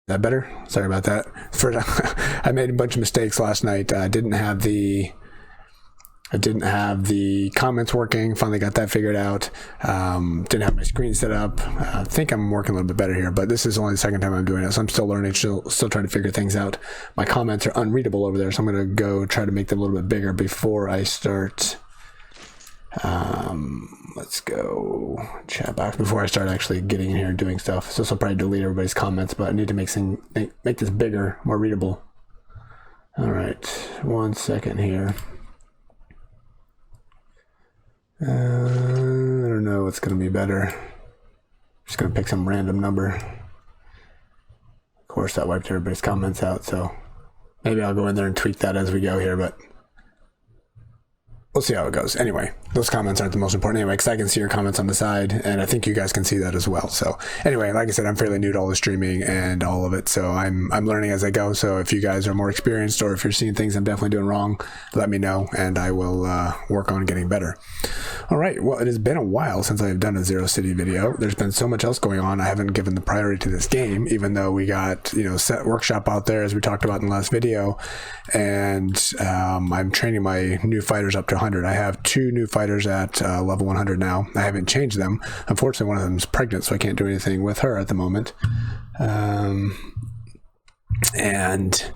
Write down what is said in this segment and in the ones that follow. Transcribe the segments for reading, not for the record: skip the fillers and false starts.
that better? Sorry about that. I made a bunch of mistakes last night. I didn't have the comments working. Finally got that figured out. Didn't have my screen set up. I think I'm working a little bit better here, but this is only the second time I'm doing it, so I'm still learning, still trying to figure things out. My comments are unreadable over there, so I'm going to go try to make them a little bit bigger before I start. Let's go chat box before I start actually getting in here and doing stuff. So this will probably delete everybody's comments, but I need to make this bigger, more readable. All right, 1 second here. I don't know what's going to be better. Just going to pick some random number. Of course, that wiped everybody's comments out, so maybe I'll go in there and tweak that as we go here, but we'll see how it goes. Anyway, those comments aren't the most important anyway, because I can see your comments on the side, and I think you guys can see that as well. So anyway, like I said, I'm fairly new to all the streaming and all of it, so I'm learning as I go. So if you guys are more experienced, or if you're seeing things I'm definitely doing wrong, let me know, and I will work on getting better. All right, well, it has been a while since I've done a Zero City video. There's been so much else going on. I haven't given the priority to this game, even though we got, set workshop out there, as we talked about in the last video, and I'm training my new fighters up to 100. I have 2 new fighters at level 100 now. I haven't changed them. Unfortunately, one of them is pregnant, so I can't do anything with her at the moment. And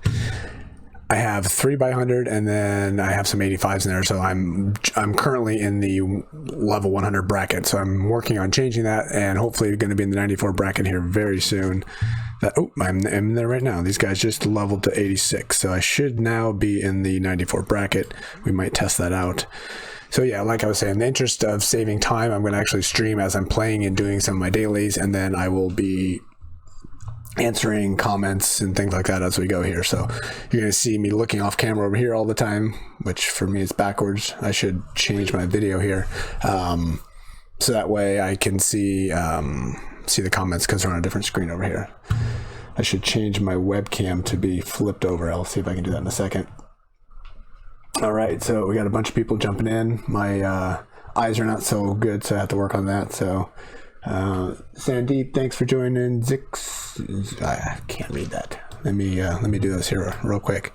I have 3 by 100, and then I have some 85s in there. So I'm currently in the level 100 bracket. So I'm working on changing that, and hopefully going to be in the 94 bracket here very soon. I'm in there right now. These guys just leveled to 86, so I should now be in the 94 bracket. We might test that out. So yeah, like I was saying, in the interest of saving time, I'm going to actually stream as I'm playing and doing some of my dailies, and then I will be answering comments and things like that as we go here. So you're going to see me looking off camera over here all the time, which for me is backwards. I should change my video here, so that way I can see the comments, because they're on a different screen over here. I should change my webcam to be flipped over. I'll see if I can do that in a second. All right, so we got a bunch of people jumping in. My eyes are not so good, so I have to work on that. So Sandeep, thanks for joining. I can't read that. Let me do this here real quick.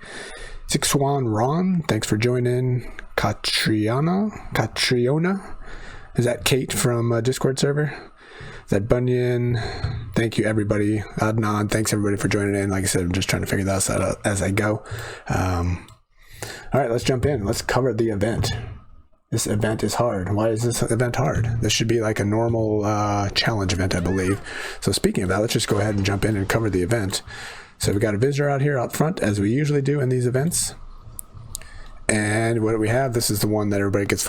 Zixwan Ron, thanks for joining. Catriona, is that Kate from Discord server? Is that Bunyan? Thank you, everybody. Adnan, thanks everybody for joining in. Like I said, I'm just trying to figure that out as I go. All right, let's jump in. Let's cover the event. This event is hard. Why is this event hard? This should be like a normal challenge event, I believe. So speaking of that, let's just go ahead and jump in and cover the event. So we got a visitor out here out front, as we usually do in these events. And what do we have? This is the one that everybody looks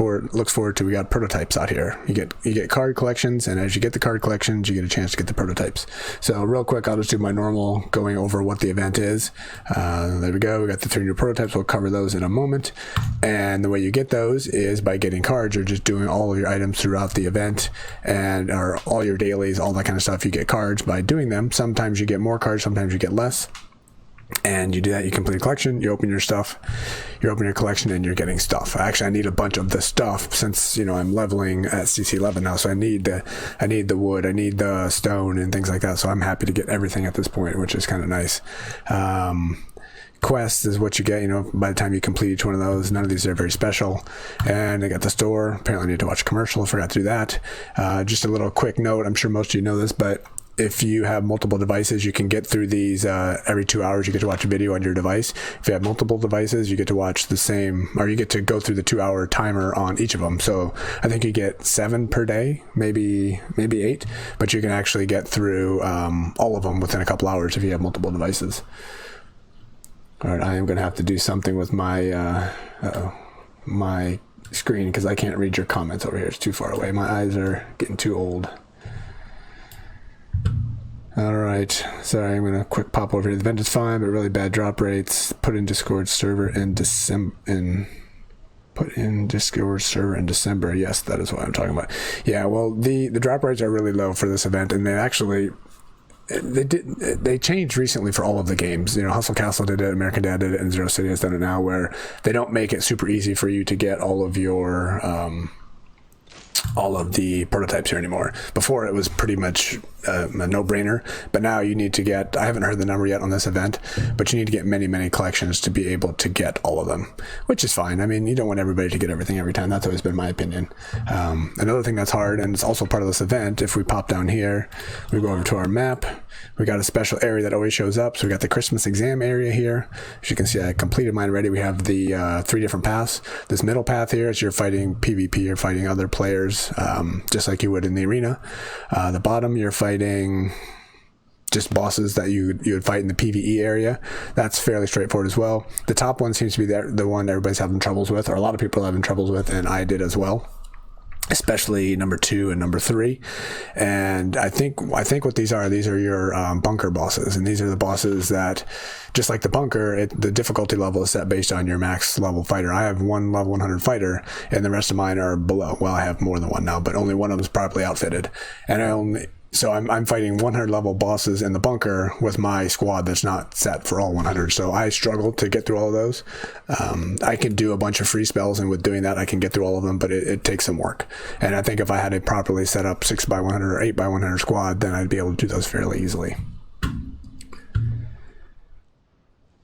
forward to. We got prototypes out here. You get card collections, and as you get the card collections, you get a chance to get the prototypes. So real quick, I'll just do my normal going over what the event is. There we go. We got the 3 new prototypes. We'll cover those in a moment. And the way you get those is by getting cards, or just doing all of your items throughout the event, or all your dailies, all that kind of stuff. You get cards by doing them. Sometimes you get more cards, sometimes you get less. And you do that, you complete a collection, you open your stuff, you open your collection, and you're getting stuff. Actually, I need a bunch of the stuff, since I'm leveling at CC 11 now, so I need the wood, I need the stone and things like that. So I'm happy to get everything at this point, which is kind of nice. Quests is what you get, by the time you complete each one of those. None of these are very special. And I got the store. Apparently I need to watch a commercial. I forgot to do that. Just a little quick note, I'm sure most of you know this, but if you have multiple devices, you can get through these every 2 hours. You get to watch a video on your device. If you have multiple devices, you get to watch the same, or you get to go through the 2-hour timer on each of them. So I think you get 7 per day, maybe 8, but you can actually get through all of them within a couple hours if you have multiple devices. All right, I am going to have to do something with my my screen, because I can't read your comments over here. It's too far away. My eyes are getting too old. All right, sorry, I'm gonna quick pop over here. The event is fine, but really bad drop rates. Put in Discord server in December. Yes, that is what I'm talking about. Yeah, well, the drop rates are really low for this event, and they changed recently for all of the games. Hustle Castle did it, American Dad did it, and Zero City has done it now, where they don't make it super easy for you to get all of your all of the prototypes here anymore. Before it was pretty much a no-brainer, but now you need to get, I haven't heard the number yet on this event, but you need to get many collections to be able to get all of them, which is fine. I mean, you don't want everybody to get everything every time. That's always been my opinion. Another thing that's hard, and it's also part of this event, if we pop down here, we go over to our map, we got a special area that always shows up. So we got the Christmas exam area here. As you can see, I completed mine already. We have the 3 different paths. This middle path here is you're fighting PvP, you're fighting other players, just like you would in the arena. The bottom, you're fighting just bosses that you would fight in the PvE area. That's fairly straightforward as well. The top one seems to be the one everybody's having troubles with, or a lot of people are having troubles with, and I did as well. Especially number 2 and number 3, and I think what these are your bunker bosses, and these are the bosses that, just like the bunker, the difficulty level is set based on your max level fighter. I have one level 100 fighter, and the rest of mine are below. Well, I have more than one now, but only one of them is properly outfitted, and so I'm fighting 100 level bosses in the bunker with my squad that's not set for all 100. So I struggle to get through all of those. I can do a bunch of free spells, and with doing that, I can get through all of them, but it takes some work. And I think if I had a properly set up 6x100 or 8x100 squad, then I'd be able to do those fairly easily.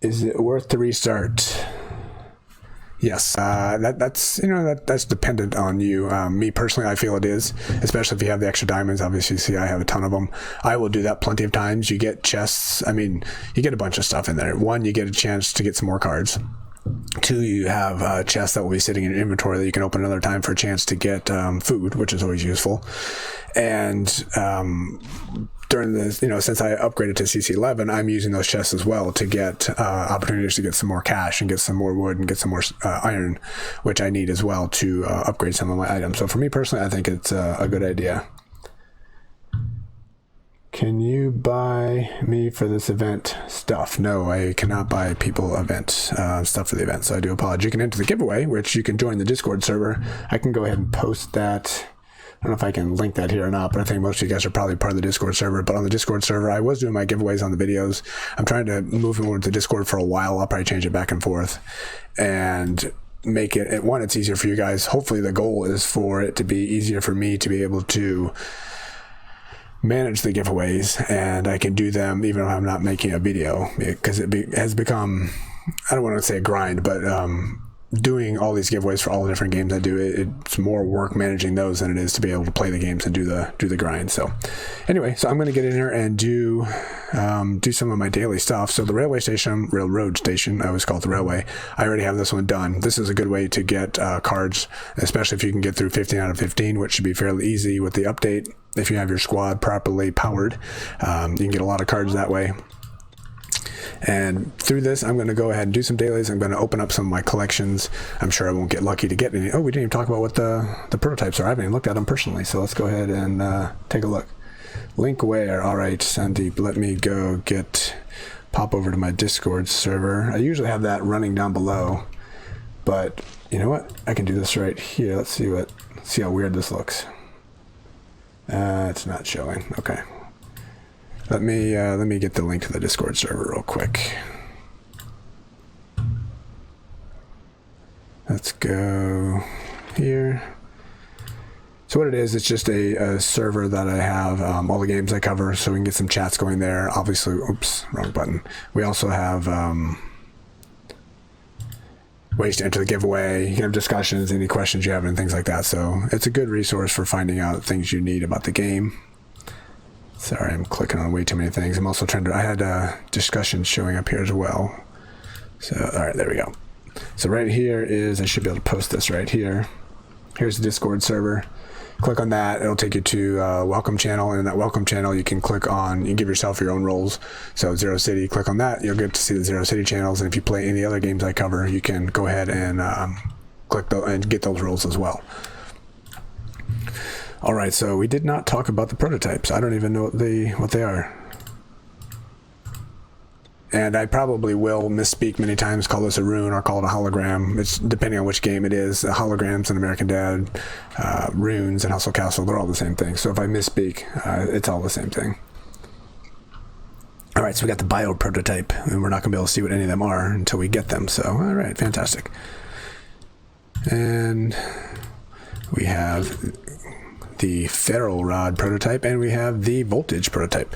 Is it worth the restart? Yes, that's dependent on you. Me personally, I feel it is, especially if you have the extra diamonds. Obviously, see, I have a ton of them. I will do that plenty of times. You get chests. I mean, you get a bunch of stuff in there. 1, you get a chance to get some more cards. 2, you have chests that will be sitting in your inventory that you can open another time for a chance to get food, which is always useful. And during this, since I upgraded to CC11, I'm using those chests as well to get opportunities to get some more cash and get some more wood and get some more iron, which I need as well to upgrade some of my items. So for me personally, I think it's a good idea. Can you buy me for this event stuff? No, I cannot buy people event stuff for the event, so I do apologize. You can enter the giveaway, which you can join the Discord server. I can go ahead and post that. I don't know if I can link that here or not, but I think most of you guys are probably part of the Discord server. But on the Discord server, I was doing my giveaways on the videos. I'm trying to move over to Discord for a while. I'll probably change it back and forth and make it, one, it's easier for you guys. Hopefully the goal is for it to be easier for me to be able to manage the giveaways, and I can do them even if I'm not making a video, because it has become, I don't want to say a grind, but doing all these giveaways for all the different games I do, it's more work managing those than it is to be able to play the games and do the grind. So anyway, so I'm going to get in here and do some of my daily stuff. So the railroad station, I always call it the railway. I already have this one done. This is a good way to get cards, especially if you can get through 15 out of 15, which should be fairly easy with the update. If you have your squad properly powered, you can get a lot of cards that way. And through this, I'm going to go ahead and do some dailies. I'm going to open up some of my collections. I'm sure I won't get lucky to get any. Oh, we didn't even talk about what the prototypes are. I haven't even looked at them personally. So let's go ahead and take a look. Link where? All right, Sandeep, let me go pop over to my Discord server. I usually have that running down below, but you know what? I can do this right here. Let's see how weird this looks. It's not showing. Okay. Let me get the link to the Discord server real quick. Let's go here. So what it is, it's just a server that I have all the games I cover, so we can get some chats going there. Obviously, oops, wrong button. We also have ways to enter the giveaway. You can have discussions, any questions you have, and things like that. So it's a good resource for finding out things you need about the game. Sorry, I'm clicking on way too many things. I'm also trying to, I had discussions showing up here as well. So, all right, there we go. So right here is, I should be able to post this right here. Here's the Discord server. Click on that, it'll take you to welcome channel, and in that welcome channel you can click on, you give yourself your own roles. So Zero City, click on that, you'll get to see the Zero City channels, and if you play any other games I cover, you can go ahead and click and get those roles as well. All right, so we did not talk about the prototypes. I don't even know what they are. And I probably will misspeak many times, call this a rune or call it a hologram. It's depending on which game it is. Holograms and American Dad, runes and Hustle Castle, they're all the same thing. So if I misspeak, it's all the same thing. All right, so we got the bio prototype, and we're not gonna be able to see what any of them are until we get them. So, all right, fantastic. And we have the ferro rod prototype, and we have the voltage prototype.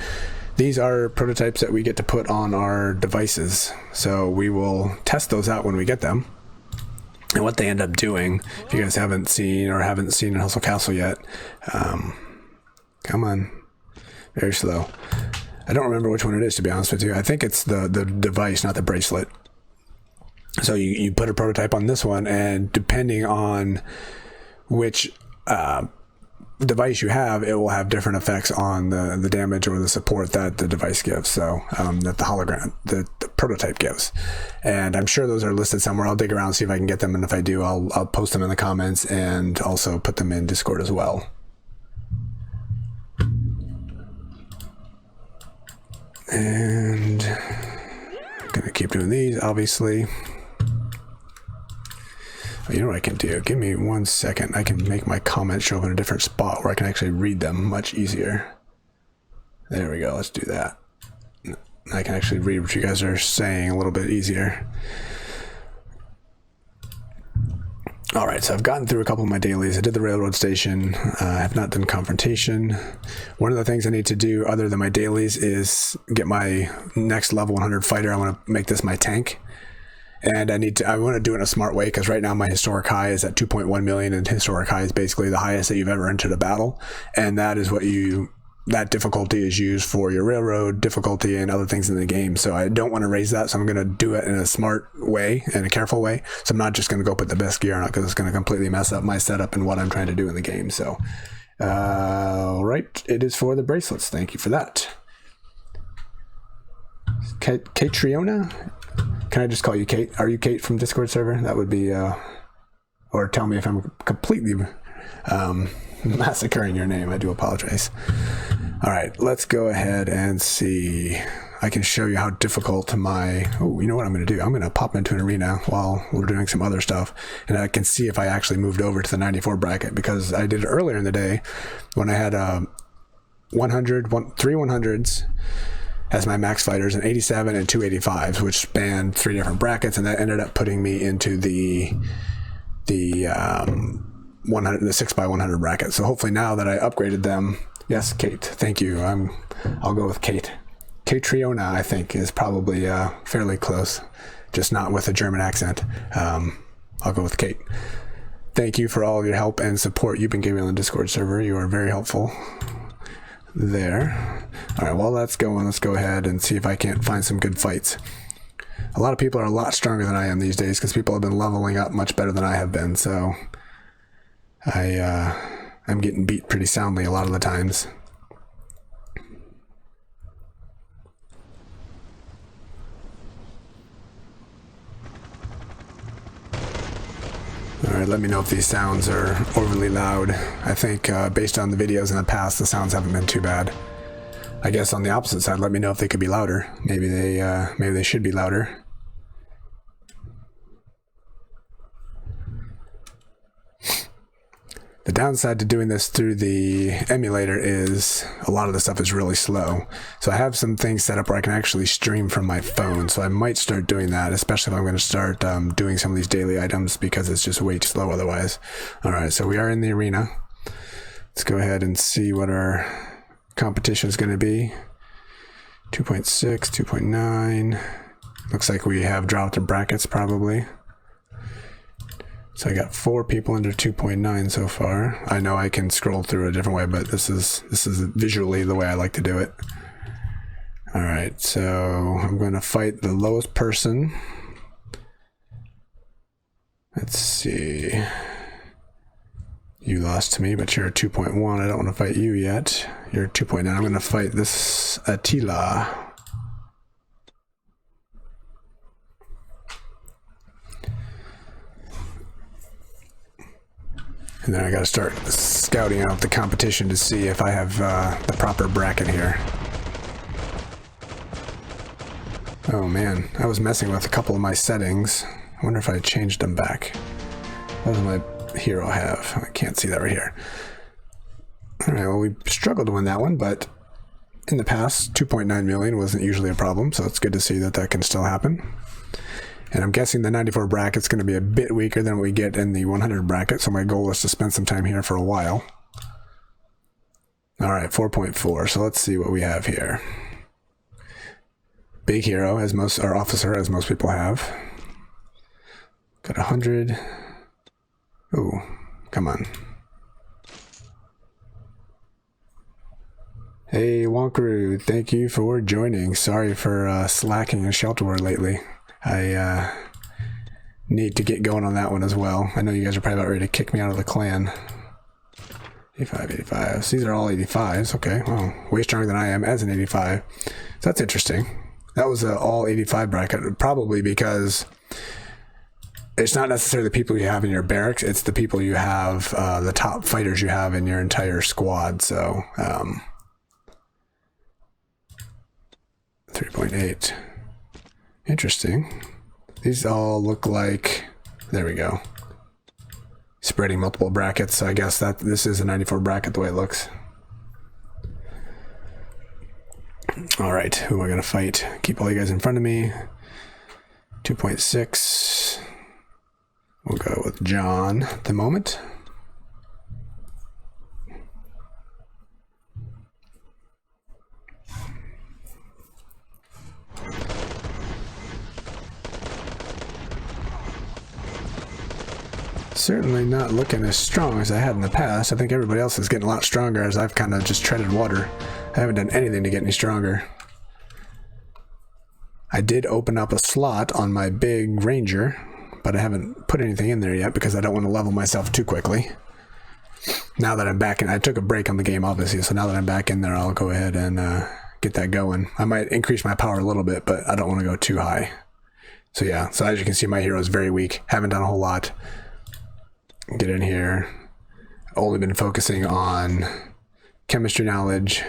These are prototypes that we get to put on our devices, so we will test those out when we get them. And what they end up doing, if you guys haven't seen in Hustle Castle yet, come on, very slow. I don't remember which one it is, to be honest with you. I think it's the device, not the bracelet. So you put a prototype on this one, and depending on which device you have, it will have different effects on the damage or the support that the device gives. So that the hologram, the prototype gives. And I'm sure those are listed somewhere. I'll dig around, see if I can get them, and if I do, I'll post them in the comments and also put them in Discord as well. And I'm gonna keep doing these, obviously. You know what I can do? Give me 1 second. I can make my comments show up in a different spot where I can actually read them much easier. There we go. Let's do that. I can actually read what you guys are saying a little bit easier. All right, so I've gotten through a couple of my dailies. I did the railroad station. I have not done confrontation. One of the things I need to do other than my dailies is get my next level 100 fighter. I want to make this my tank. And I want to do it in a smart way, because right now my historic high is at 2.1 million, and historic high is basically the highest that you've ever entered a battle. And that is that difficulty is used for your railroad difficulty and other things in the game. So I don't want to raise that. So I'm going to do it in a smart way and a careful way. So I'm not just going to go put the best gear on it, because it's going to completely mess up my setup and what I'm trying to do in the game. So, all right. It is for the bracelets. Thank you for that. Catriona? Can I just call you Kate? Are you Kate from Discord server? That would be, or tell me if I'm completely massacring your name. I do apologize. All right, let's go ahead and see. I can show you how difficult oh, you know what I'm going to do? I'm going to pop into an arena while we're doing some other stuff, and I can see if I actually moved over to the 94 bracket, because I did it earlier in the day when I had 3 100s as my max fighters, and 87 and 285s, which spanned 3 different brackets, and that ended up putting me into the 6x100 bracket. So hopefully now that I upgraded them, yes, Kate, thank you. I'll go with Kate. Catriona, I think, is probably fairly close, just not with a German accent. I'll go with Kate. Thank you for all of your help and support you've been giving on the Discord server. You are very helpful there. All right, while that's going, let's go ahead and see if I can't find some good fights. A lot of people are a lot stronger than I am these days, because people have been leveling up much better than I have been. So I'm getting beat pretty soundly a lot of the times. All right, let me know if these sounds are overly loud. I think based on the videos in the past, the sounds haven't been too bad. I guess on the opposite side, let me know if they could be louder. Maybe they should be louder. The downside to doing this through the emulator is a lot of the stuff is really slow. So I have some things set up where I can actually stream from my phone. So I might start doing that, especially if I'm going to start doing some of these daily items, because it's just way too slow otherwise. All right, so we are in the arena. Let's go ahead and see what our competition is going to be. 2.6, 2.9. Looks like we have dropped in brackets probably. So I got 4 people under 2.9 so far. I know I can scroll through a different way, but this is visually the way I like to do it. All right, so I'm going to fight the lowest person. Let's see. You lost to me, but you're a 2.1. I don't want to fight you yet. You're a 2.9. I'm going to fight this Attila. And then I got to start scouting out the competition to see if I have the proper bracket here. Oh man, I was messing with a couple of my settings. I wonder if I changed them back. What does my hero have? I can't see that right here. All right, well, we struggled to win that one, but in the past, 2.9 million wasn't usually a problem, so it's good to see that that can still happen. And I'm guessing the 94 bracket's going to be a bit weaker than what we get in the 100 bracket, so my goal is to spend some time here for a while. All right, 4.4. So let's see what we have here. Big hero, as most, or officer, as most people have. Got 100. Ooh, come on. Hey, Wonkaroo, thank you for joining. Sorry for slacking in Shelter War lately. I need to get going on that one as well. I know you guys are probably about ready to kick me out of the clan. 85, 85. So these are all 85s. Okay, well, way stronger than I am as an 85. So that's interesting. That was an all 85 bracket, probably because it's not necessarily the people you have in your barracks, it's the people you have, the top fighters you have in your entire squad. So, 3.8. Interesting. These all look like, there we go. Spreading multiple brackets, so I guess that this is a 94 bracket the way it looks. All right, who am I gonna fight? Keep all you guys in front of me. 2.6. We'll go with John at the moment. Certainly not looking as strong as I had in the past. I think everybody else is getting a lot stronger as I've kind of just treaded water. I haven't done anything to get any stronger. I did open up a slot on my big ranger, but I haven't put anything in there yet because I don't want to level myself too quickly. Now that I'm back in, I took a break on the game obviously, so now that I'm back in there, I'll go ahead and get that going. I might increase my power a little bit, but I don't want to go too high. So yeah, so as you can see, my hero is very weak. Haven't done a whole lot. Get in here. Only been focusing on chemistry knowledge,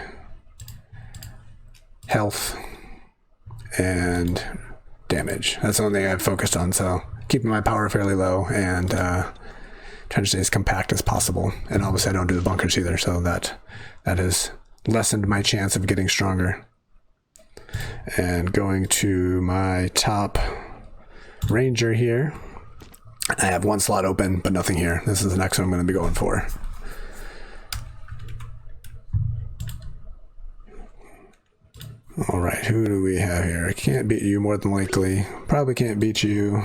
health, and damage. That's the only thing I've focused on, so keeping my power fairly low and trying to stay as compact as possible. And obviously I don't do the bunkers either, so that has lessened my chance of getting stronger. And going to my top ranger here. I have one slot open, but nothing here. This is the next one I'm going to be going for. All right, who do we have here? I can't beat you more than likely. Probably can't beat you.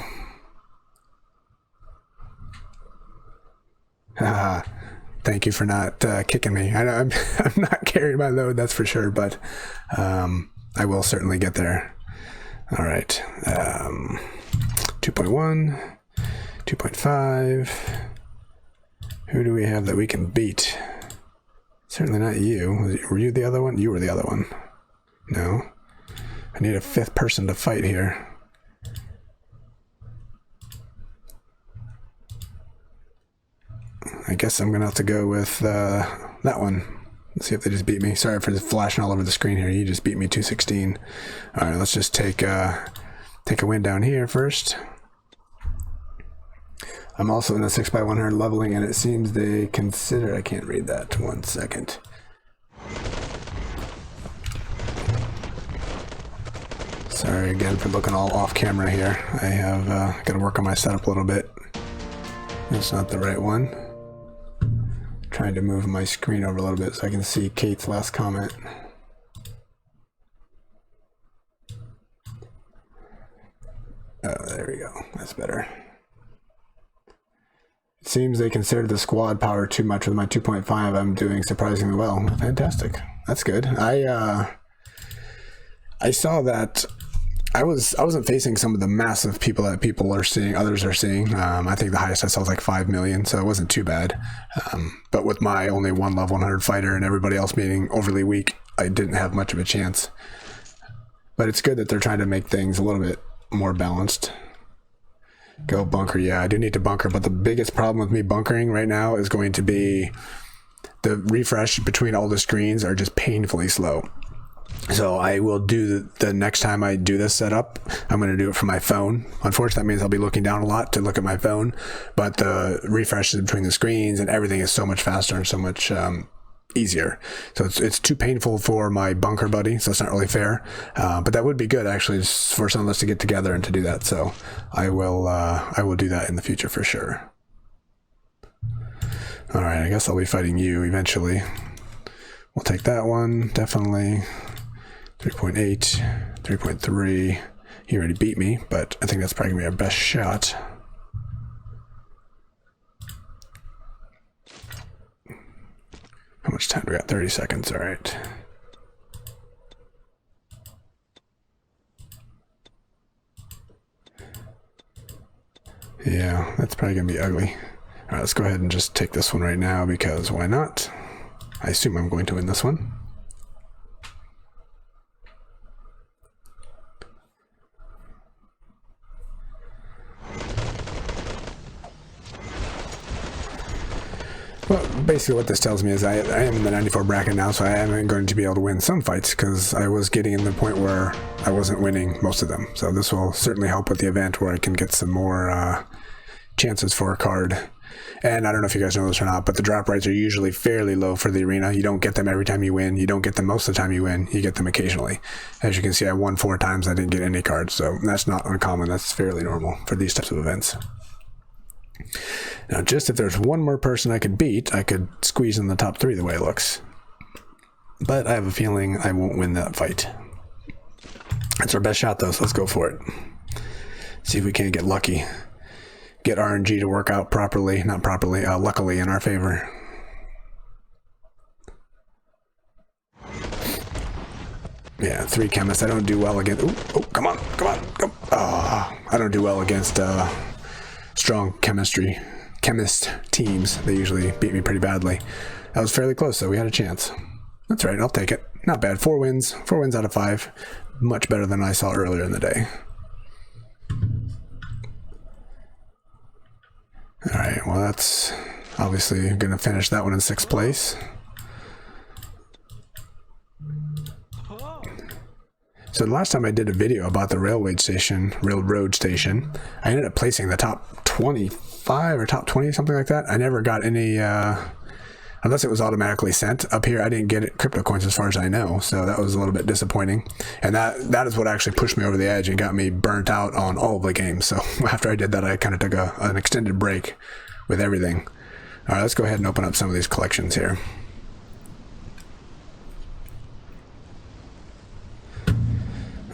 Haha. Thank you for not kicking me. I'm not carrying my load, that's for sure, but I will certainly get there. All right. 2.1. 2.5. Who do we have that we can beat? Certainly not you. Were you the other one? You were the other one. No. I need a fifth person to fight here. I guess I'm going to have to go with that one. Let's see if they just beat me. Sorry for flashing all over the screen here. You just beat me 216. All right, let's just take a win down here first. I'm also in the 6x100 leveling, and it seems they consider... I can't read that. 1 second. Sorry again for looking all off camera here. I have got to work on my setup a little bit. That's not the right one. Trying to move my screen over a little bit so I can see Kate's last comment. Oh, there we go. That's better. It seems they consider the squad power too much. With my 2.5, I'm doing surprisingly well. Fantastic. That's good. I saw that I wasn't facing some of the massive people that people are seeing, others are seeing. I think the highest I saw was like 5 million, so it wasn't too bad. But with my only one level 100 fighter and everybody else being overly weak, I didn't have much of a chance. But it's good that they're trying to make things a little bit more balanced. Go bunker. Yeah, I do need to bunker, but the biggest problem with me bunkering right now is going to be the refresh between all the screens are just painfully slow. So I will do the next time I do this setup, I'm going to do it from my phone. Unfortunately, that means I'll be looking down a lot to look at my phone, but the refreshes between the screens and everything is so much faster and so much easier. So it's too painful for my bunker buddy, so it's not really fair. But that would be good actually for some of us to get together and to do that. So I will do that in the future for sure. All right, I guess I'll be fighting you eventually. We'll take that one, definitely. 3.8, 3.3. He already beat me, but I think that's probably gonna be our best shot. How much time do we got? 30 seconds, all right. Yeah, that's probably gonna be ugly. All right, let's go ahead and just take this one right now because why not? I assume I'm going to win this one. Well, basically what this tells me is I am in the 94 bracket now, so I am going to be able to win some fights because I was getting in the point where I wasn't winning most of them. So this will certainly help with the event where I can get some more chances for a card. And I don't know if you guys know this or not, but the drop rates are usually fairly low for the arena. You don't get them every time you win. You don't get them most of the time you win. You get them occasionally. As you can see, I won 4 times. I didn't get any cards, so that's not uncommon. That's fairly normal for these types of events. Now, just if there's one more person I could beat, I could squeeze in the top 3 the way it looks. But I have a feeling I won't win that fight. That's our best shot, though, so let's go for it. See if we can't get lucky. Get RNG to work out properly. Not properly, luckily in our favor. Yeah, 3 chemists. I don't do well against... Oh, come on, come on, come on. Oh, I don't do well against strong chemist teams. They usually beat me pretty badly. That was fairly close, though. We had a chance. That's right, I'll take it. Not bad. 4 wins. 4 wins out of 5. Much better than I saw earlier in the day. Alright, well that's obviously going to finish that one in 6th place. So the last time I did a video about the railroad station, I ended up placing the top 25 or top 20, something like that. I never got any, unless it was automatically sent. Up here, I didn't get it, crypto coins as far as I know, so that was a little bit disappointing. And that is what actually pushed me over the edge and got me burnt out on all of the games. So after I did that, I kind of took an extended break with everything. All right, let's go ahead and open up some of these collections here.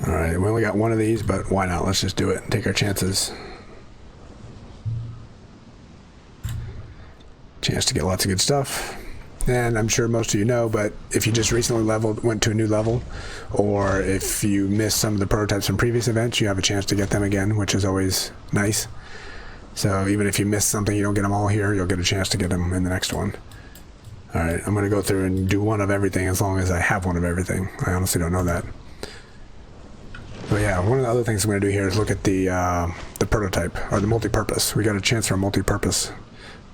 All right, we only got 1 of these, but why not? Let's just do it and take our chances. Chance to get lots of good stuff. And I'm sure most of you know, but if you just recently went to a new level, or if you missed some of the prototypes from previous events, you have a chance to get them again, which is always nice. So even if you miss something, you don't get them all here, you'll get a chance to get them in the next one. All right, I'm going to go through and do 1 of everything as long as I have 1 of everything. I honestly don't know that. But yeah, one of the other things I'm going to do here is look at the prototype, or the multi-purpose. We got a chance for a multi-purpose.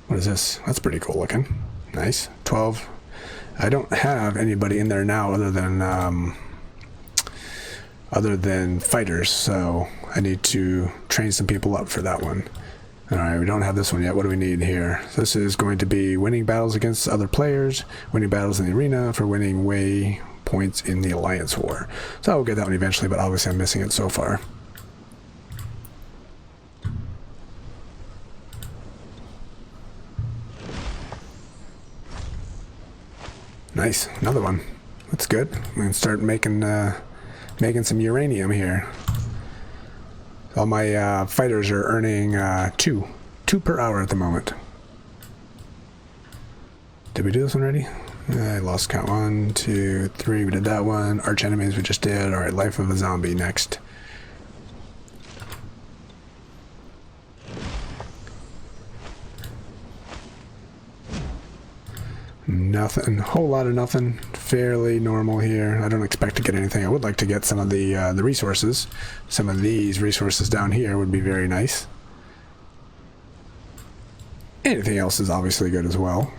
What is this? That's pretty cool looking. Nice. 12. I don't have anybody in there now other than fighters, so I need to train some people up for that one. Alright, we don't have this one yet. What do we need here? So this is going to be winning battles against other players, winning battles in the arena for winning way points in the Alliance War. So I will get that one eventually, but obviously I'm missing it so far. Nice, another one. That's good. We can start making some uranium here. All my fighters are earning 2 per hour at the moment. Did we do this one already? I lost count. 1, 2, 3. We did that one. Arch enemies we just did. All right, life of a zombie next. Nothing, whole lot of nothing. Fairly normal here. I don't expect to get anything. I would like to get some of the resources. Some of these resources down here would be very nice. Anything else is obviously good as well.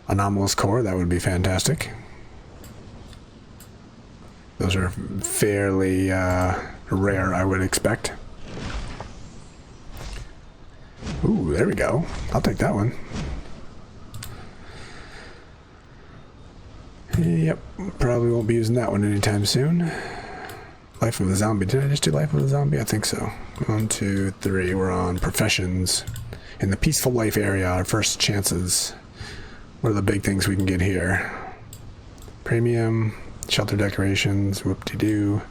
Anomalous core, that would be fantastic. Those are fairly rare, I would expect. Ooh, there we go. I'll take that one. Yep, probably won't be using that one anytime soon. Life of a zombie. Did I just do life of a zombie? I think so. 1, 2, 3. We're on professions. In the peaceful life area, our first chances. What are the big things we can get here? Premium, shelter decorations, whoop-de-doo.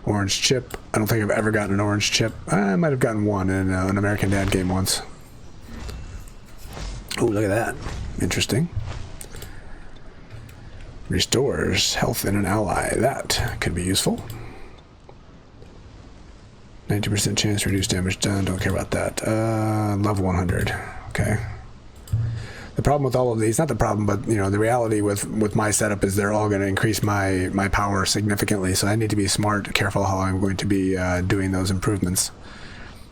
Orange chip. I don't think I've ever gotten an orange chip. I might have gotten one in an American Dad game once. Oh, look at that. Interesting. Restores health in an ally. That could be useful. 90% chance to reduce damage done. Don't care about that. Level 100. Okay. The problem with all of these, not the problem, but you know, the reality with my setup is they're all going to increase my power significantly. So I need to be smart, careful how I'm going to be doing those improvements.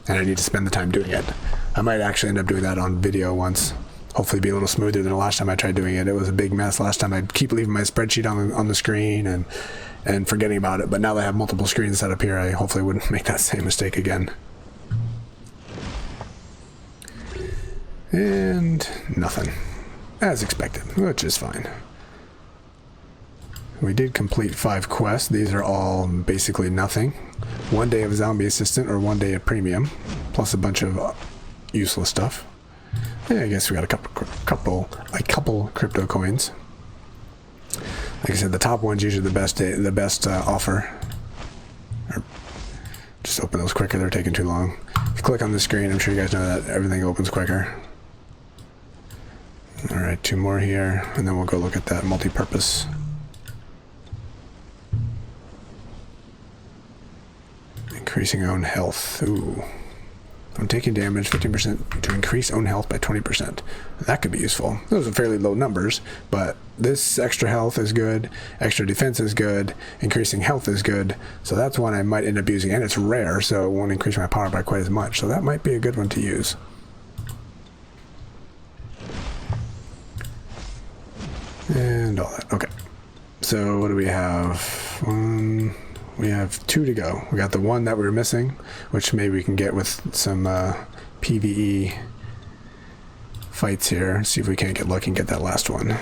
And I need to spend the time doing it. I might actually end up doing that on video once. Hopefully be a little smoother than the last time I tried doing it. It was a big mess last time. I'd keep leaving my spreadsheet on the screen and forgetting about it. But now that I have multiple screens set up here, I hopefully wouldn't make that same mistake again. And nothing. As expected, which is fine. We did complete 5 quests. These are all basically nothing. 1 day of zombie assistant or 1 day of premium, plus a bunch of useless stuff. Yeah, I guess we got a couple crypto coins. Like I said, the top one's usually the best offer. Or just open those quicker. They're taking too long. If you click on the screen, I'm sure you guys know that everything opens quicker. All right, 2 more here, and then we'll go look at that multi-purpose. Increasing own health. Ooh. I'm taking damage 15% to increase own health by 20%. That could be useful. Those are fairly low numbers, but this extra health is good, extra defense is good, increasing health is good, so that's one I might end up using, and it's rare, so it won't increase my power by quite as much, so that might be a good one to use. And all that. Okay. So what do we have? We have 2 to go. We got the one that we were missing, which maybe we can get with some PvE fights here. See if we can't get lucky and get that last one.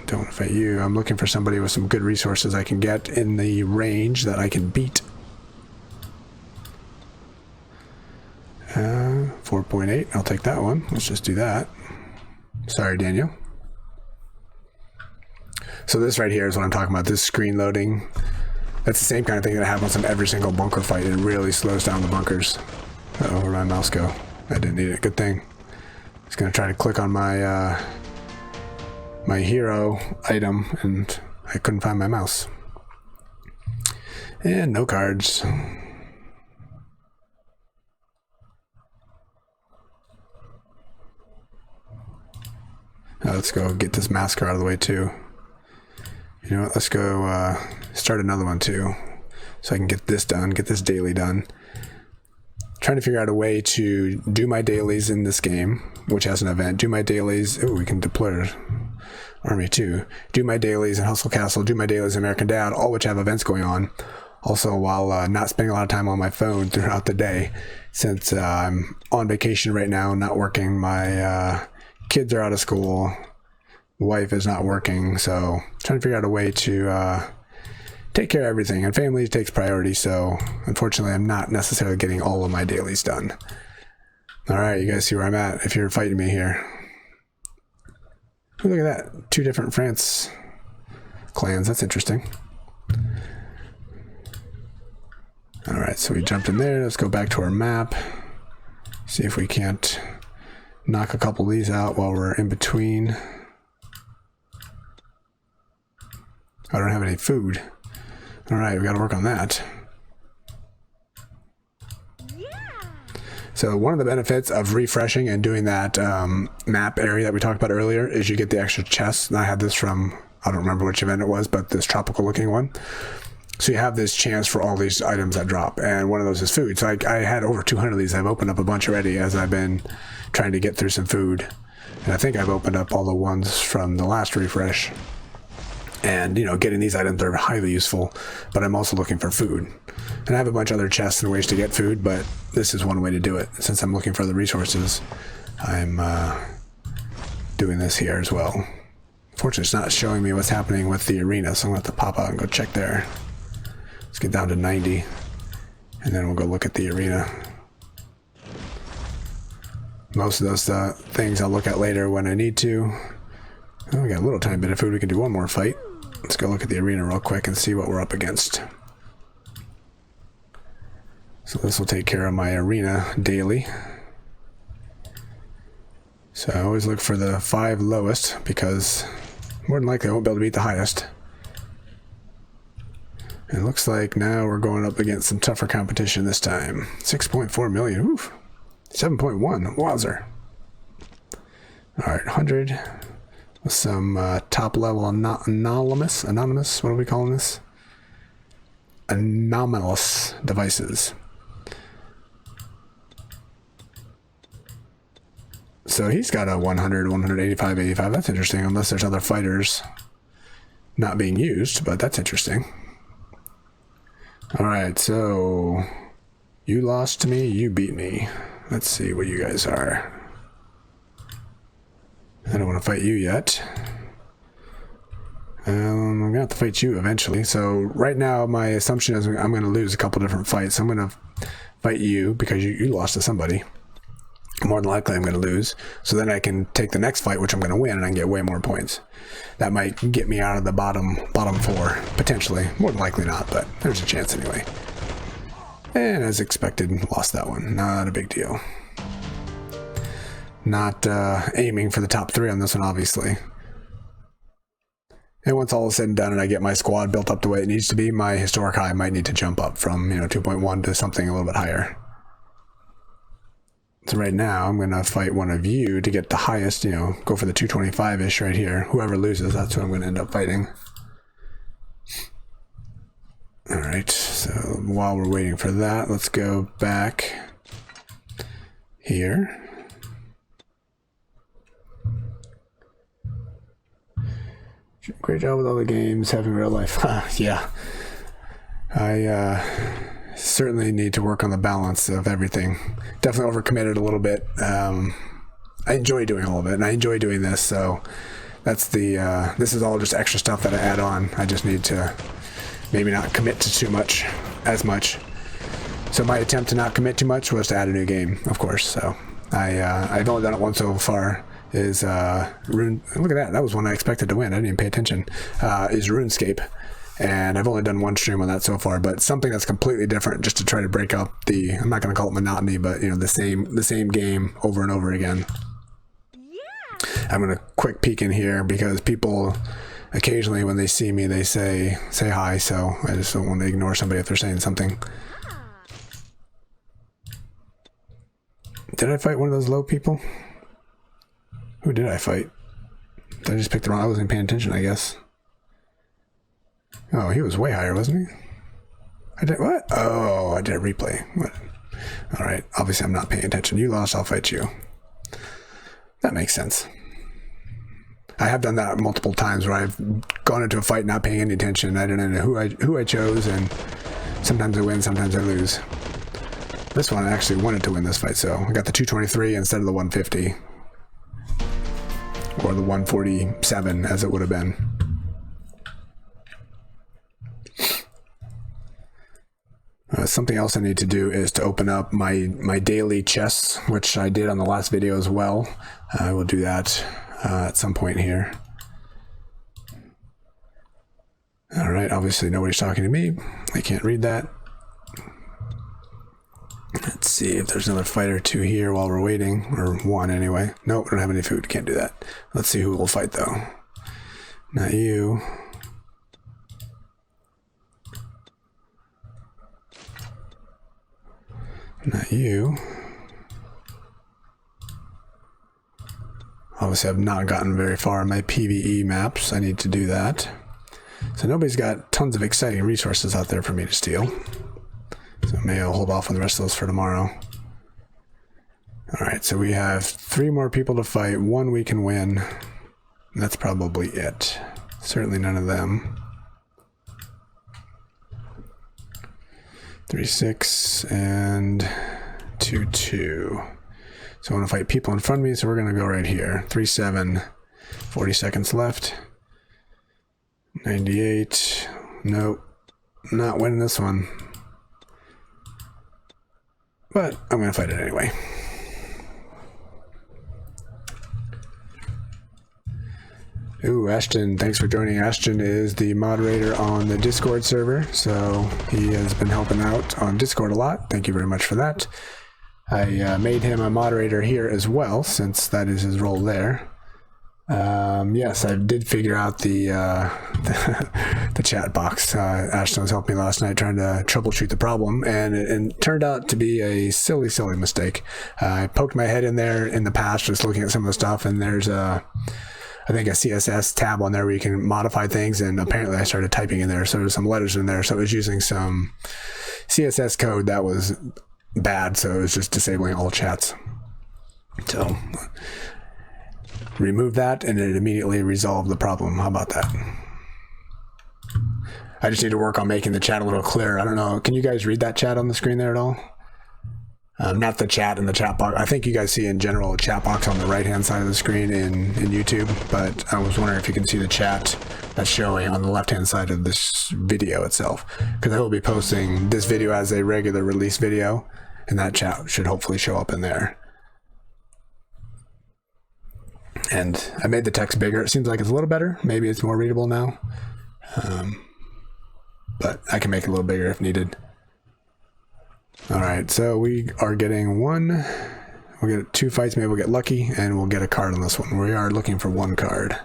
Don't want to fight you. I'm looking for somebody with some good resources I can get in the range that I can beat. 4.8. I'll take that one. Let's just do that. Sorry, Daniel. So this right here is what I'm talking about, this screen loading. That's the same kind of thing that happens in every single bunker fight. It really slows down the bunkers. Uh-oh, where'd my mouse go? I didn't need it. Good thing. Just going to try to click on my my hero item, and I couldn't find my mouse. And no cards. Now let's go get this masker out of the way too. You know what, let's go start another one too, so I can get this done, get this daily done. Trying to figure out a way to do my dailies in this game, which has an event. Do my dailies, ooh, we can deploy army too. Do my dailies in Hustle Castle, do my dailies in American Dad, all which have events going on. Also, while not spending a lot of time on my phone throughout the day, since I'm on vacation right now, not working, my kids are out of school. Wife is not working, so trying to figure out a way to take care of everything, and family takes priority, so unfortunately I'm not necessarily getting all of my dailies done. Alright, you guys see where I'm at if you're fighting me here. Oh, look at that, 2 different France clans, that's interesting. Alright, so we jumped in there, let's go back to our map, see if we can't knock a couple of these out while we're in between. I don't have any food. Alright, we gotta work on that. So one of the benefits of refreshing and doing that map area that we talked about earlier is you get the extra chests. And I had this from, I don't remember which event it was, but this tropical looking one. So you have this chance for all these items that drop, and one of those is food. So I had over 200 of these. I've opened up a bunch already as I've been trying to get through some food. And I think I've opened up all the ones from the last refresh. And, you know, getting these items are highly useful, but I'm also looking for food. And I have a bunch of other chests and ways to get food, but this is one way to do it. Since I'm looking for the resources, I'm doing this here as well. Fortunately, it's not showing me what's happening with the arena, so I'm going to have to pop out and go check there. Let's get down to 90, and then we'll go look at the arena. Most of those things I'll look at later when I need to. Oh, we got a little tiny bit of food. We can do one more fight. Let's go look at the arena real quick and see what we're up against. So this will take care of my arena daily. So I always look for the 5 lowest because more than likely I won't be able to beat the highest. It looks like now we're going up against some tougher competition this time. 6.4 million. Oof. 7.1. Wowzer. Alright, 100. With some top level anonymous. What are we calling this? Anomalous devices. So he's got a 100, 185, 85. That's interesting, unless there's other fighters not being used, but that's interesting. Alright, so you lost to me, you beat me. Let's see what you guys are. I don't want to fight you yet. I'm going to have to fight you eventually. So right now my assumption is I'm going to lose a couple different fights. I'm going to fight you because you lost to somebody. More than likely I'm going to lose. So then I can take the next fight, which I'm going to win, and I can get way more points. That might get me out of the bottom 4, potentially. More than likely not, but there's a chance anyway. And as expected, lost that one. Not a big deal. Not aiming for the top 3 on this one, obviously. And once all is said and done and I get my squad built up the way it needs to be, my historic high might need to jump up from 2.1 to something a little bit higher. So right now, I'm going to fight one of you to get the highest, go for the 225-ish right here. Whoever loses, that's what I'm going to end up fighting. Alright, so while we're waiting for that, let's go back here. Great job with all the games, having real life. Yeah. I certainly need to work on the balance of everything. Definitely overcommitted a little bit. I enjoy doing all of it, and I enjoy doing this, so that's the this is all just extra stuff that I add on. I just need to maybe not commit to too much, as much. So my attempt to not commit too much was to add a new game, of course. So I've only done it once so far. Is Rune? Look at that. That was one I expected to win. I didn't even pay attention. Is RuneScape. And I've only done one stream on that so far, but something that's completely different, just to try to break up the, I'm not going to call it monotony, but the same game over and over again. Yeah. I'm going to quick peek in here because people occasionally when they see me they say hi, so I just don't want to ignore somebody if they're saying something. Did I fight one of those low people? Who did I fight? Did I just pick the wrong? I wasn't paying attention, I guess. Oh, he was way higher, wasn't he? I did what? Oh, I did a replay. What? All right. Obviously, I'm not paying attention. You lost, I'll fight you. That makes sense. I have done that multiple times where I've gone into a fight not paying any attention. I don't know who I chose, and sometimes I win, sometimes I lose. This one I actually wanted to win this fight, so I got the 223 instead of the 150. Or the 147, as it would have been. Something else I need to do is to open up my daily chests, which I did on the last video as well. I will do that at some point here. All right, obviously nobody's talking to me. I can't read that. Let's see if there's another fight or two here while we're waiting, or one anyway. Nope, we don't have any food, can't do that. Let's see who will fight though. Not you. Not you. Obviously I've not gotten very far in my PvE maps. I need to do that. So nobody's got tons of exciting resources out there for me to steal. So maybe I'll hold off on the rest of those for tomorrow. Alright, so we have 3 more people to fight. 1 we can win. That's probably it. Certainly none of them. 3-6 and 2-2. So I want to fight people in front of me, so we're going to go right here. 3-7. 40 seconds left. 98. Nope. Not winning this one. But I'm going to fight it anyway. Ooh, Ashton, thanks for joining. Ashton is the moderator on the Discord server, so he has been helping out on Discord a lot. Thank you very much for that. I made him a moderator here as well, since that is his role there. Yes, I did figure out the chat box. Ashton was helping me last night trying to troubleshoot the problem, and it turned out to be a silly mistake. I poked my head in there in the past just looking at some of the stuff, and there's I think a CSS tab on there where you can modify things, and apparently I started typing in there, so there's some letters in there, so it was using some CSS code that was bad, so it was just disabling all chats. So remove that, and it immediately resolved the problem. How about that? I just need to work on making the chat a little clearer. I don't know, can you guys read that chat on the screen there at all? Not the chat in the chat box. I think you guys see in general a chat box on the right hand side of the screen in YouTube, but I was wondering if you can see the chat that's showing on the left hand side of this video itself, because I will be posting this video as a regular release video, and that chat should hopefully show up in there. And I made the text bigger. It seems like it's a little better. Maybe it's more readable now, but I can make it a little bigger if needed. All right, so we are getting one. We'll get 2 fights, maybe we'll get lucky, and we'll get a card on this one. We are looking for 1 card.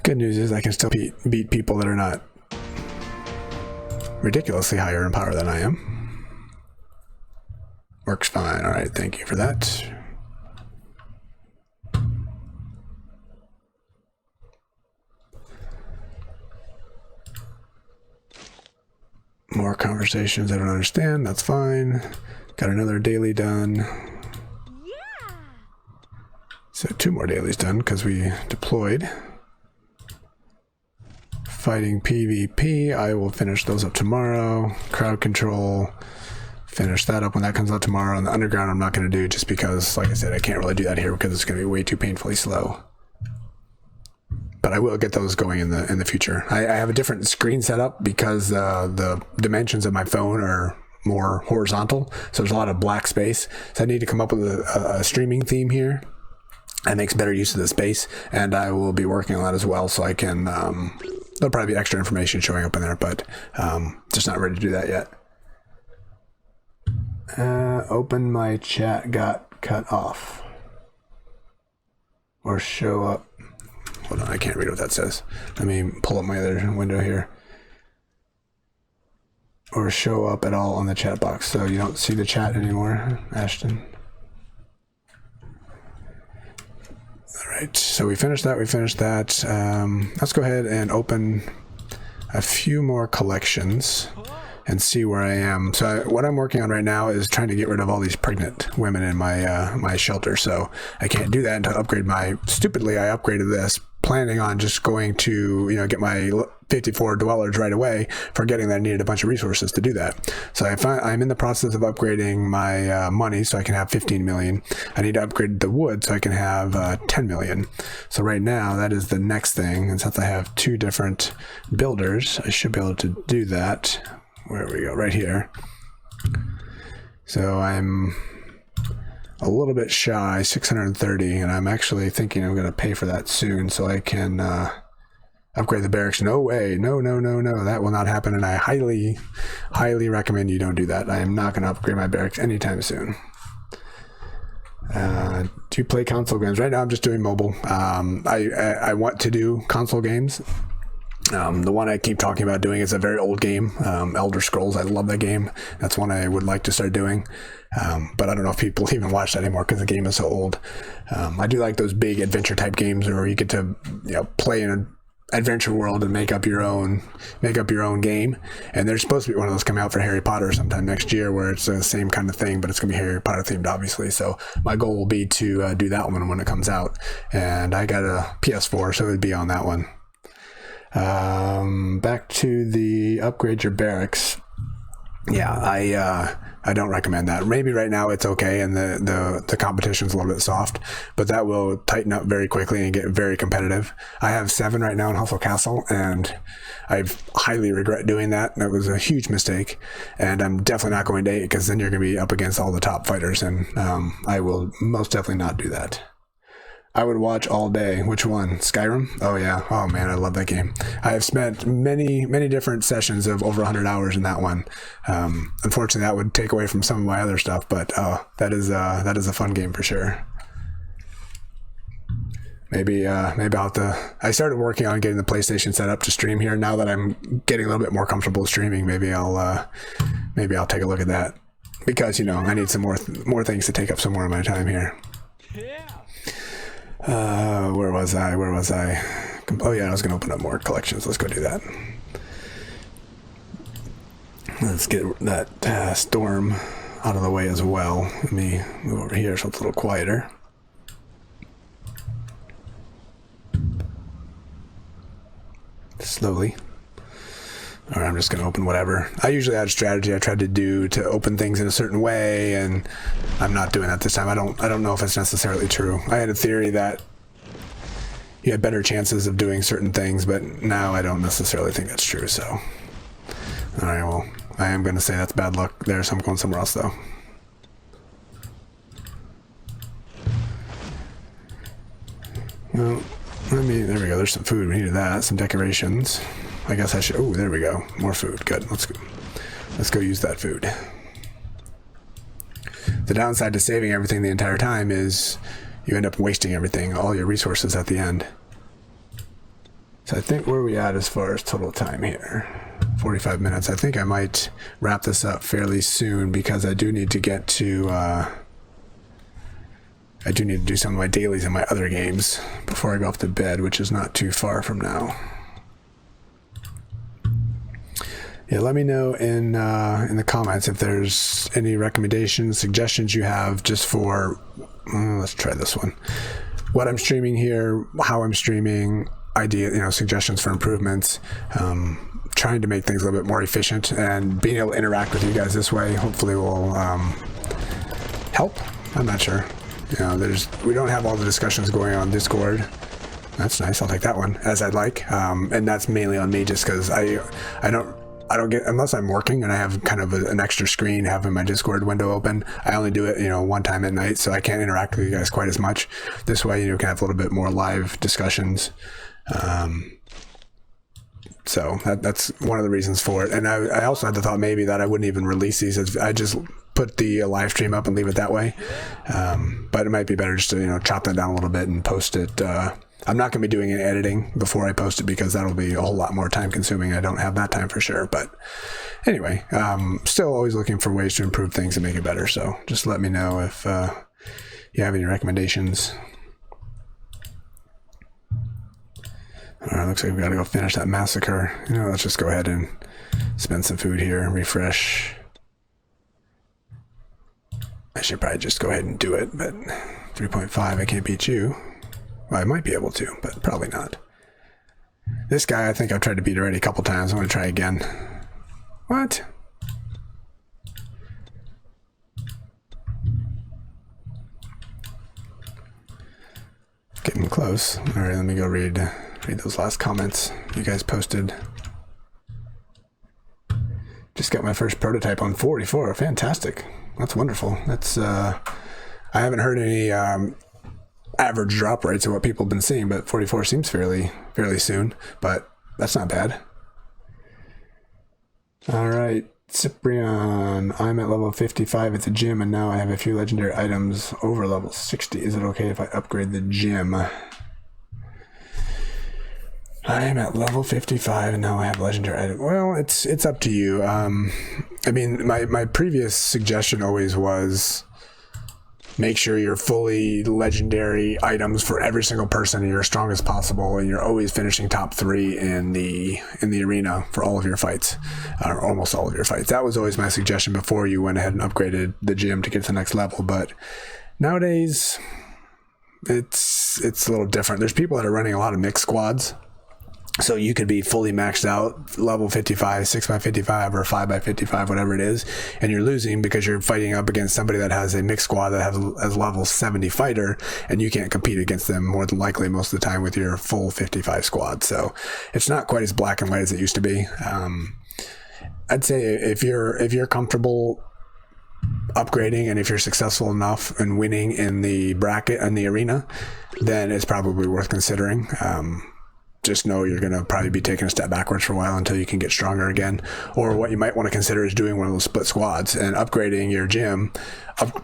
Good news is I can still beat people that are not ridiculously higher in power than I am. Works fine. All right, thank you for that. More conversations I don't understand. That's fine. Got another daily done. Yeah. So 2 more dailies done because we deployed. Fighting PvP. I will finish those up tomorrow. Crowd control. Finish that up when that comes out tomorrow. And the underground I'm not going to do just because, like I said, I can't really do that here because it's going to be way too painfully slow. But I will get those going in the future. I have a different screen setup because the dimensions of my phone are more horizontal, so there's a lot of black space. So I need to come up with a streaming theme here that makes better use of the space, and I will be working on that as well. So I can there'll probably be extra information showing up in there, but just not ready to do that yet. Open my chat got cut off. Or show up. Hold on, I can't read what that says. Let me pull up my other window here. Or show up at all on the chat box. So you don't see the chat anymore, Ashton. All right, so we finished that. Let's go ahead and open a few more collections and see where I am. So what I'm working on right now is trying to get rid of all these pregnant women in my my shelter. So I can't do that until I upgrade my, stupidly I upgraded this, planning on just going to, get my 54 dwellers right away, forgetting that I needed a bunch of resources to do that. So I'm in the process of upgrading my money so I can have 15 million. I need to upgrade the wood so I can have 10 million. So right now that is the next thing. And since I have 2 different builders, I should be able to do that. Where we go, right here. So I'm a little bit shy, 630, and I'm actually thinking I'm going to pay for that soon so I can upgrade the barracks. No way, no, that will not happen, and I highly recommend you don't do that. I am not going to upgrade my barracks anytime soon. Do you play console games? Right now I'm just doing mobile. I want to do console games. The one I keep talking about doing is a very old game, Elder Scrolls. I love that game. That's one I would like to start doing. But I don't know if people even watch that anymore because the game is so old. I do like those big adventure type games where you get to play in an adventure world and make up your own game. And there's supposed to be one of those coming out for Harry Potter sometime next year where it's the same kind of thing, but it's going to be Harry Potter themed, obviously. So my goal will be to do that one when it comes out. And I got a PS4, so it would be on that one. Back to the upgrade your barracks. Yeah, I don't recommend that. Maybe right now it's okay and the competition's a little bit soft, but that will tighten up very quickly and get very competitive. I have 7 right now in Hustle Castle, and I highly regret doing that. That was a huge mistake, and I'm definitely not going to 8 because then you're going to be up against all the top fighters, and I will most definitely not do that. I would watch all day. Which one? Skyrim? Oh yeah. Oh man, I love that game. I have spent many different sessions of over 100 hours in that one. Unfortunately, that would take away from some of my other stuff, but that is a fun game for sure. Maybe I'll have to. I started working on getting the PlayStation set up to stream here. Now that I'm getting a little bit more comfortable streaming, maybe I'll take a look at that, because I need some more things to take up some more of my time here. Yeah. Where was I? Oh yeah, I was going to open up more collections. Let's go do that. Let's get that storm out of the way as well. Let me move over here so it's a little quieter. Slowly. All right, I'm just going to open whatever. I usually had a strategy I tried to do to open things in a certain way, and I'm not doing that this time. I don't know if it's necessarily true. I had a theory that you had better chances of doing certain things, but now I don't necessarily think that's true. So, all right, well, I am going to say that's bad luck there, so I'm going somewhere else though. Well, there we go. There's some food. We needed that. Some decorations. I guess I should. Oh, there we go. More food. Good. Let's go use that food. The downside to saving everything the entire time is you end up wasting everything, all your resources at the end. So I think where are we at as far as total time here? 45 minutes. I think I might wrap this up fairly soon because I do need to get to. I do need to do some of my dailies in my other games before I go off to bed, which is not too far from now. Yeah, let me know in the comments if there's any recommendations, suggestions you have just for, let's try this one. What I'm streaming here, how I'm streaming, suggestions for improvements, trying to make things a little bit more efficient, and being able to interact with you guys this way hopefully will help. I'm not sure. We don't have all the discussions going on Discord. That's nice. I'll take that one as I'd like. And that's mainly on me just because I don't get, unless I'm working and I have kind of an extra screen having my Discord window open, I only do it, one time at night, so I can't interact with you guys quite as much. This way, you can have a little bit more live discussions. So that's one of the reasons for it. And I also had the thought maybe that I wouldn't even release these as I just put the live stream up and leave it that way. But it might be better just to, chop that down a little bit and post it. I'm not going to be doing any editing before I post it because that'll be a whole lot more time consuming. I don't have that time for sure. But anyway, still always looking for ways to improve things and make it better. So just let me know if you have any recommendations. All right, looks like we got to go finish that massacre. Let's just go ahead and spend some food here and refresh. I should probably just go ahead and do it, but 3.5, I can't beat you. Well, I might be able to, but probably not. This guy, I think I've tried to beat already a couple times. I'm going to try again. What? Getting close. All right, let me go read those last comments you guys posted. Just got my first prototype on 44. Fantastic. That's wonderful. That's I haven't heard any average drop rates of what people have been seeing, but 44 seems fairly soon, but that's not bad. All right, Cyprian, I'm at level 55 at the gym, and now I have a few legendary items over level 60. Is it okay if I upgrade the gym? I am at level 55 and now I have legendary items. Well, it's up to you. I mean, my previous suggestion always was make sure you're fully legendary items for every single person and you're as strong as possible, and you're always finishing top 3 in the arena for all of your fights, or almost all of your fights. That was always my suggestion before you went ahead and upgraded the gym to get to the next level. But nowadays, it's a little different. There's people that are running a lot of mixed squads, So you could be fully maxed out, level 55, 6x55, or 5x55, whatever it is, and you're losing because you're fighting up against somebody that has a mixed squad that has level 70 fighter, and you can't compete against them more than likely most of the time with your full 55 squad. So it's not quite as black and white as it used to be. I'd say if you're comfortable upgrading, and if you're successful enough in winning in the bracket and the arena, then it's probably worth considering. Just know you're going to probably be taking a step backwards for a while until you can get stronger again. Or what you might want to consider is doing one of those split squads and upgrading your gym,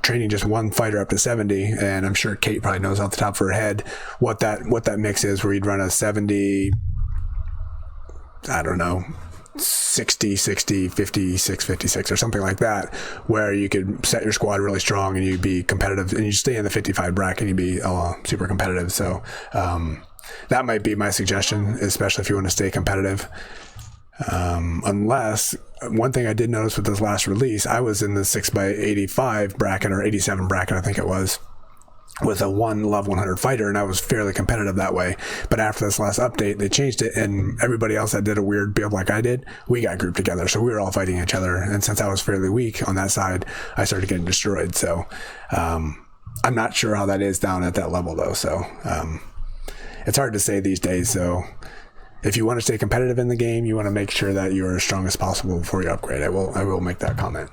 training just one fighter up to 70. And I'm sure Kate probably knows off the top of her head what that mix is, where you'd run a 70, I don't know, 60, 56, 56 or something like that, where you could set your squad really strong and you'd be competitive, and you stay in the 55 bracket and you'd be super competitive. So, that might be my suggestion, especially if you want to stay competitive. Unless, one thing I did notice with this last release, I was in the 6x85 bracket, or 87 bracket, I think it was, with a level 100 fighter, and I was fairly competitive that way. But after this last update, they changed it, and everybody else that did a weird build like I did, we got grouped together. So we were all fighting each other. And since I was fairly weak on that side, I started getting destroyed. So I'm not sure how that is down at that level, though. So it's hard to say these days. So if you want to stay competitive in the game, you want to make sure that you're as strong as possible before you upgrade. I will make that comment.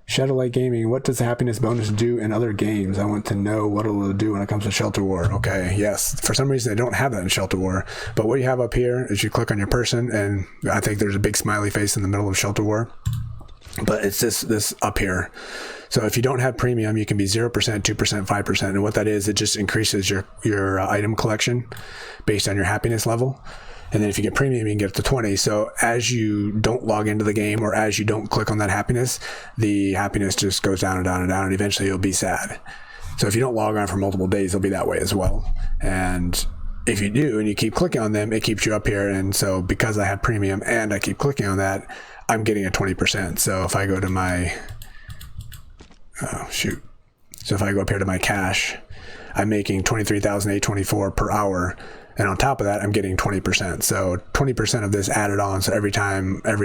Shadowlight Gaming, what does the happiness bonus do in other games? I want to know what it will do when it comes to Shelter War. Okay, yes. For some reason, they don't have that in Shelter War. But what you have up here is you click on your person, and I think there's a big smiley face in the middle of Shelter War. But it's this up here. So if you don't have premium, you can be 0%, 2%, 5%. And what that is, it just increases your item collection based on your happiness level. And then if you get premium, you can get up to 20. So as you don't log into the game, or as you don't click on that happiness, the happiness just goes down and down and down, and eventually you'll be sad. So if you don't log on for multiple days, it'll be that way as well. And if you do, and you keep clicking on them, it keeps you up here. And so because I have premium and I keep clicking on that, I'm getting a 20%. So if I go to my, So if I go up here to my cash, I'm making 23,824 per hour. And on top of that, I'm getting 20%. So 20% of this added on. So every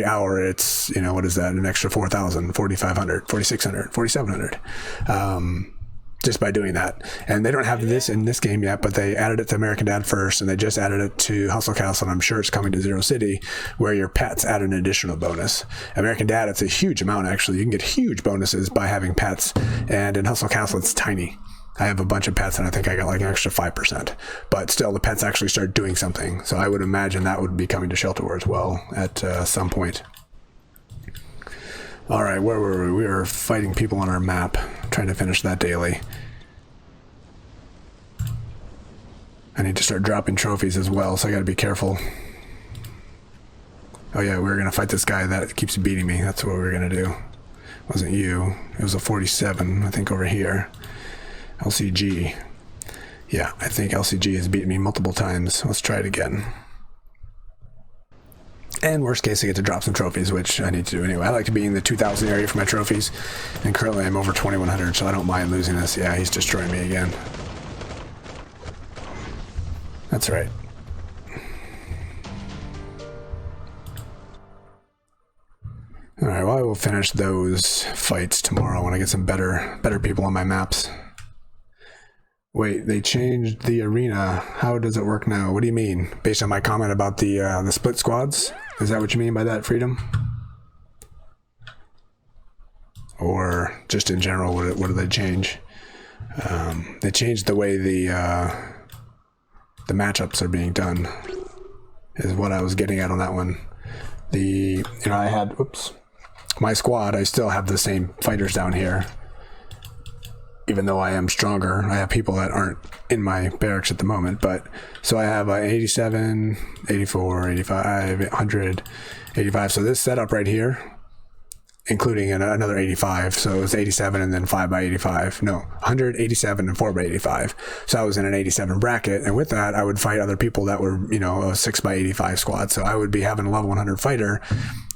hour, it's, what is that? An extra 4,000, 4,500, 4,600, 4,700. Just by doing that. And they don't have this in this game yet, but they added it to American Dad first, and they just added it to Hustle Castle, and I'm sure it's coming to Zero City, where your pets add an additional bonus. American Dad, it's a huge amount, actually. You can get huge bonuses by having pets, and in Hustle Castle, it's tiny. I have a bunch of pets, and I think I got like an extra 5%. But still, the pets actually start doing something. So I would imagine that would be coming to Shelter War as well at some point. All right, where were we? We were fighting people on our map, trying to finish that daily. I need to start dropping trophies as well, so I got to be careful. Oh yeah, we were going to fight this guy that keeps beating me. That's what we were going to do. It wasn't you. It was a 47, I think, over here. LCG. Yeah, I think LCG has beaten me multiple times. Let's try it again. And worst case, I get to drop some trophies, which I need to do anyway. I like to be in the 2,000 area for my trophies, and currently I'm over 2,100, so I don't mind losing this. Yeah, he's destroying me again. That's right. All right, well, I will finish those fights tomorrow when I get some better people on my maps. Wait, they changed the arena. How does it work now? What do you mean? Based on my comment about the split squads? Is that what you mean by that, Freedom? Or just in general, what do they change? They changed the way the matchups are being done, is what I was getting at on that one. I had, my squad, I still have the same fighters down here. Even though I am stronger, I have people that aren't in my barracks at the moment. But so I have 87, 84, 85, 100, 85. So this setup right here, including another 85. So it was 87 and then 5x85. No, 187 and 4x85. So I was in an 87 bracket. And with that, I would fight other people that were, a 6x85 squad. So I would be having a level 100 fighter,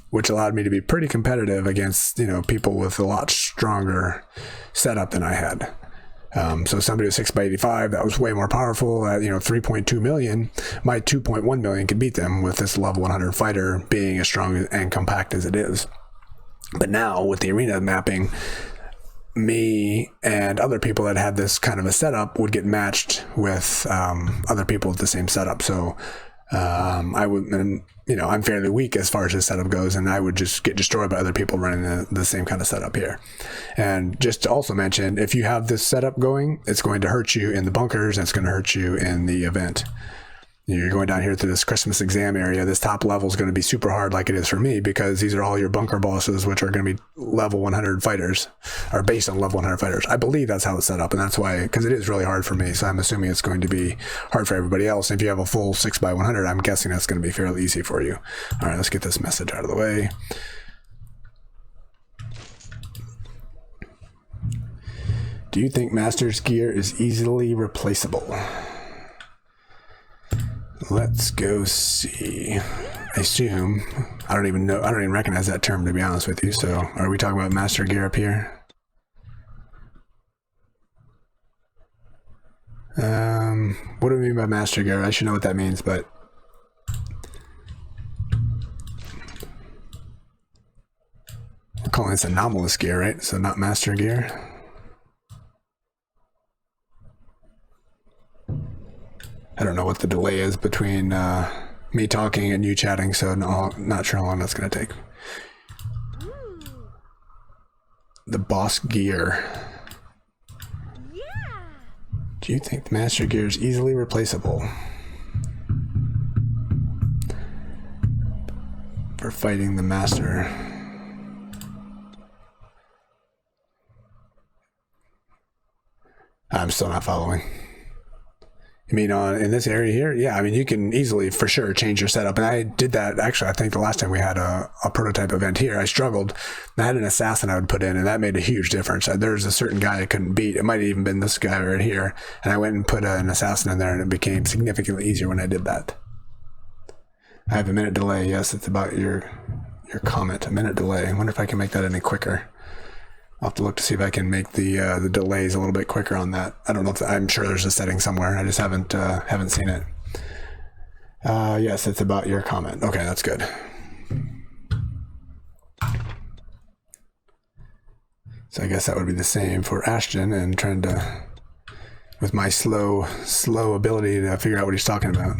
which allowed me to be pretty competitive against, people with a lot stronger setup than I had. So somebody with 6x85, that was way more powerful at, 3.2 million. My 2.1 million could beat them with this level 100 fighter being as strong and compact as it is. But now with the arena mapping, me and other people that had this kind of a setup would get matched with other people with the same setup. So I would, I'm fairly weak as far as this setup goes, and I would just get destroyed by other people running the same kind of setup here. And just to also mention, if you have this setup going, it's going to hurt you in the bunkers, and it's going to hurt you in the event. You're going down here through this Christmas exam area. This top level is going to be super hard like it is for me, because these are all your bunker bosses, which are going to be level 100 fighters, or based on level 100 fighters. I believe that's how it's set up, and that's why, because it is really hard for me, so I'm assuming it's going to be hard for everybody else. If you have a full 6x100, I'm guessing that's going to be fairly easy for you. All right, let's get this message out of the way. Do you think Master's gear is easily replaceable? Let's go see. I assume, I don't even recognize that term, to be honest with you. So are we talking about master gear up here? What do we mean by master gear? I should know what that means, but we're calling this anomalous gear, right? So not master gear. I don't know what the delay is between me talking and you chatting, so not sure how long that's going to take. The boss gear. Yeah. Do you think the master gear is easily replaceable for fighting the master? I'm still not following. I mean, in this area here, yeah, I mean, you can easily, for sure, change your setup. And I did that, actually, I think the last time we had a prototype event here, I struggled. I had an assassin I would put in, and that made a huge difference. There's a certain guy I couldn't beat. It might have even been this guy right here. And I went and put an assassin in there, and it became significantly easier when I did that. I have a minute delay. Yes, it's about your comment. A minute delay. I wonder if I can make that any quicker. I'll have to look to see if I can make the delays a little bit quicker on that. I don't know if I'm sure there's a setting somewhere. I just haven't seen it. Yes, it's about your comment. Okay, that's good. So I guess that would be the same for Ashton, and trying to, with my slow ability to figure out what he's talking about.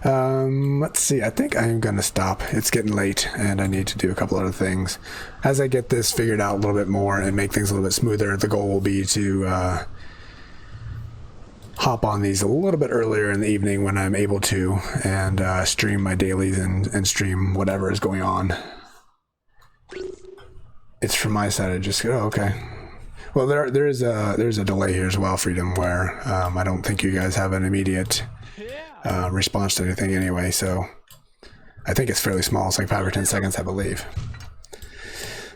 Let's see, I think I'm gonna stop. It's getting late and I need to do a couple other things. As I get this figured out a little bit more and make things a little bit smoother, the goal will be to hop on these a little bit earlier in the evening when I'm able to, and stream my dailies and stream whatever is going on. It's from my side. I just go, oh, okay. Well, there's a delay here as well, Freedom, where I don't think you guys have an immediate response to anything anyway, so I think it's fairly small. It's like 5 or 10 seconds, I believe.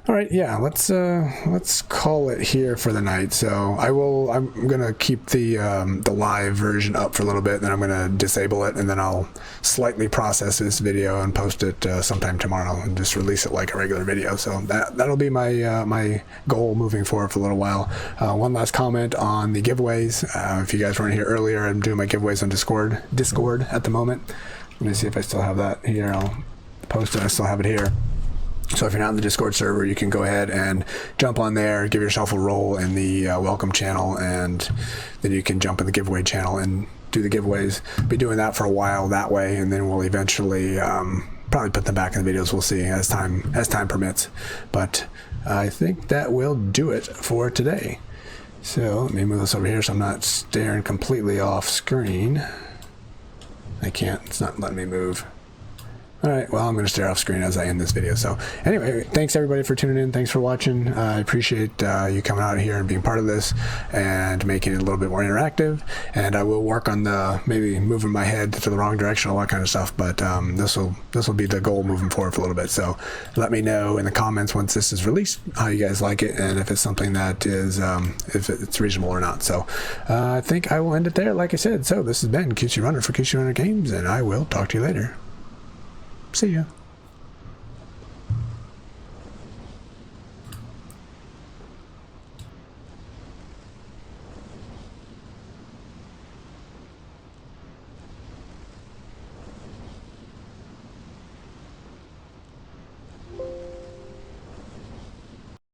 All right, yeah, let's call it here for the night. So I'm gonna keep the live version up for a little bit, then I'm gonna disable it, and then I'll slightly process this video and post it sometime tomorrow and just release it like a regular video. So that'll be my my goal moving forward for a little while. One last comment on the giveaways. If you guys weren't here earlier, I'm doing my giveaways on Discord at the moment. Let me see if I still have that here. I'll post it. I still have it here. So if you're not in the Discord server, you can go ahead and jump on there, give yourself a role in the welcome channel, and then you can jump in the giveaway channel and do the giveaways. Be doing that for a while that way, and then we'll eventually probably put them back in the videos. We'll see as time permits. But I think that will do it for today. So let me move this over here so I'm not staring completely off screen. I can't. It's not letting me move. All right, well, I'm going to stare off screen as I end this video. So anyway, thanks everybody for tuning in. Thanks for watching. I appreciate you coming out here and being part of this and making it a little bit more interactive. And I will work on maybe moving my head to the wrong direction, all that kind of stuff. But this will be the goal moving forward for a little bit. So let me know in the comments once this is released how you guys like it, and if it's something that is if it's reasonable or not. So I think I will end it there, like I said. So this has been QC Runner for QC Runner Games, and I will talk to you later. See ya.